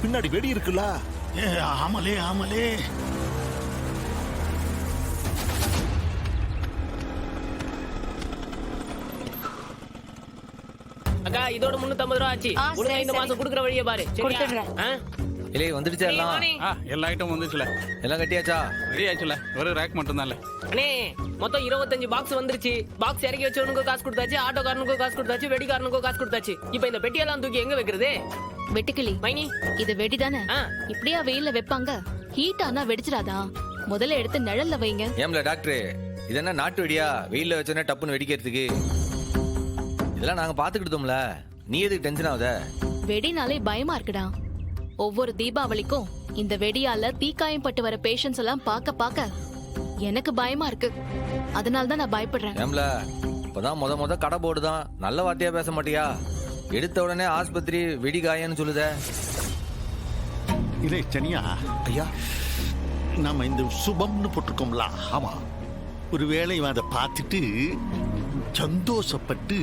பின்னாடி வெடி இருக்குல்ல. ஆமலே ஆமலே. அக்கா இதோட 350 ரூபா ஆச்சு. உடனே இந்த மாசம் குடுக்குற வழியை பாரு. கொடுத்துடுறேன். இல்லை வந்துடுச்சா எல்லாம்? எல்லா ஐட்டம் வந்துச்சுல. எல்லாம் கட்டியாச்சா? ரெடி ஆச்சுல. ஒரு ரேக் மட்டும் தான்ல. அண்ணே மொத்தம் 25 பாக்ஸ் வந்துருச்சு. பாக்ஸ் இறக்கி வச்சவனுக்கு காசு கொடுத்தாச்சு, ஆட்டோக்காரனுக்கு காசு கொடுத்தாச்சு, வெடிக்காரனுக்கு காசு கொடுத்தாச்சு. இப்போ இந்த பெட்டியெல்லாம் தூக்கி எங்க வைக்கிறது? வெட்டுக்கிளி மைனி இது வெடிதானே? இப்படியா வெயில்ல வைப்பாங்க? ஹீட் ஆனா வெடிச்சிடாதா? முதல்ல எடுத்து நிழல்ல வைங்க. ஏம்ல டாக்டர், இது என்ன நாட்டு வெடியா? வெயில்ல வச்சோன்னா டப்புன்னு வெடிக்கிறதுக்கு? இதெல்லாம் நாங்க பாத்துக்கிட்டோம்ல, நீ எதுக்கு டென்ஷன் ஆகுத? வெடினாலே பயமா இருக்குடா. ஒவ்வொரு தீபாவளிக்கும் இந்த வெடியால தீக்காயம் பட்டு வர பேஷண்ட்ஸ் எல்லாம் பார்க்க எனக்கு பயமா இருக்கு. அதனாலதான் நான் பயப்படுறேன். ஏம்ல இப்பதான் முத கடை போடுதான், நல்ல வார்த்தையா பேச மாட்டியா? எடுத்த உடனே ஆஸ்பத்திரி வெடிகாயன்னு சொல்லுத. இல்லை சனியா ஐயா, நம்ம இந்த சுபம்னு போட்டிருக்கோம்ல. ஆமா. ஒருவேளை இவன் அதை பார்த்துட்டு சந்தோஷப்பட்டு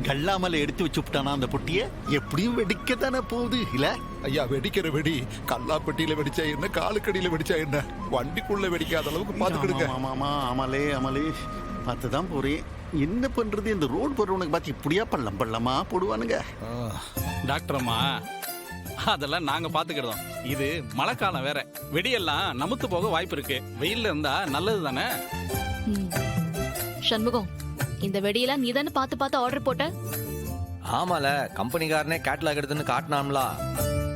கல்லாமலை எடுத்து வச்சு விட்டானா அந்த பொட்டிய? எப்படியும் வெடிக்க தானே போகுது இல்ல? ஐயா, வெடிக்கிற வெடி கல்லாப்பட்டியில வெடிச்சா என்ன, காலுக்கடியில வெடிச்சா என்ன, வண்டிக்குள்ள வெடிக்காத அளவுக்கு பாத்துக்கிடுங்க. ஆமா அமலே பார்த்துதான் போறேன். என்ன பண்றது, இந்த ரோடு போடுறவனுக்கு பார்த்து இப்படியா பள்ளமா போடுவானுங்க. டாக்டர் அம்மா, அதெல்லாம் நாங்க பாத்துக்கிட்டோம். இது மழைக்காலம் வேற, வெடியெல்லாம் நமுத்து போக வாய்ப்பு இருக்கு. வெயில்ல இருந்தா நல்லது தானே. சண்முகம், இந்த வெடியெல்லாம் நீ தானே பார்த்து ஆர்டர் போட்ட? ஆமால, கம்பெனிக்காரனே கேட்லாக் எடுத்துன்னு காட்டினாம்ல,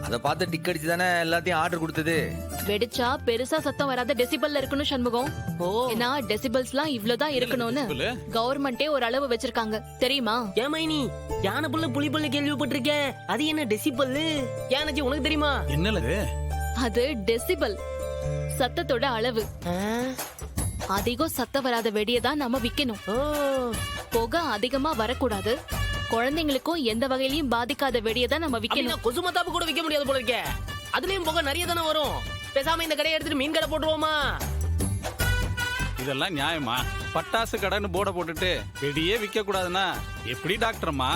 அதை பார்த்து டிக் அடிச்சு தானே எல்லாத்தையும் ஆர்டர் கொடுத்தது. வெடிச்சா பெருசா சத்தம் வராத டெசிபல்ல இருக்கணும் சண்முகம். ஏன்னா டெசிபல்ஸ்லாம் இவ்வளவுதான் இருக்கணும்னு கவர்மெண்டே ஒரு அளவு வச்சிருக்காங்க, தெரியுமா? ஏன் மைனி, யானை புள்ள புலி புள்ள கேள்விப்பட்டிருக்கேன். அது என்ன டெசிபல்? யானைச்சி உனக்கு தெரியுமா? என்னது அது? டெசிபல் சத்தத்தோட அளவு. அதிகம் சத்தம் வராத வெடியை தான் நம்ம விக்கணும். புகை அதிகமா வரக்கூடாது, குழந்தைங்களுக்கும் எந்த வகையிலயும் பாதிக்காத வெடியை தான் நம்ம விக்கணும். கொசு மத்தாப்பு கூட விக்க முடியாது போல இருக்கே. அதுலயும் புகை நிறைய தானே வரும். பேசாம இந்த கடையை எடுத்துட்டு மீன் கடை போட்டுருவோமா? இதெல்லாம் நியாயமா? பட்டாசு கடைன்னு போர்டை போட்டுட்டு வெடியே விற்க கூடாதுன்னா எப்படி டாக்டர் அம்மா?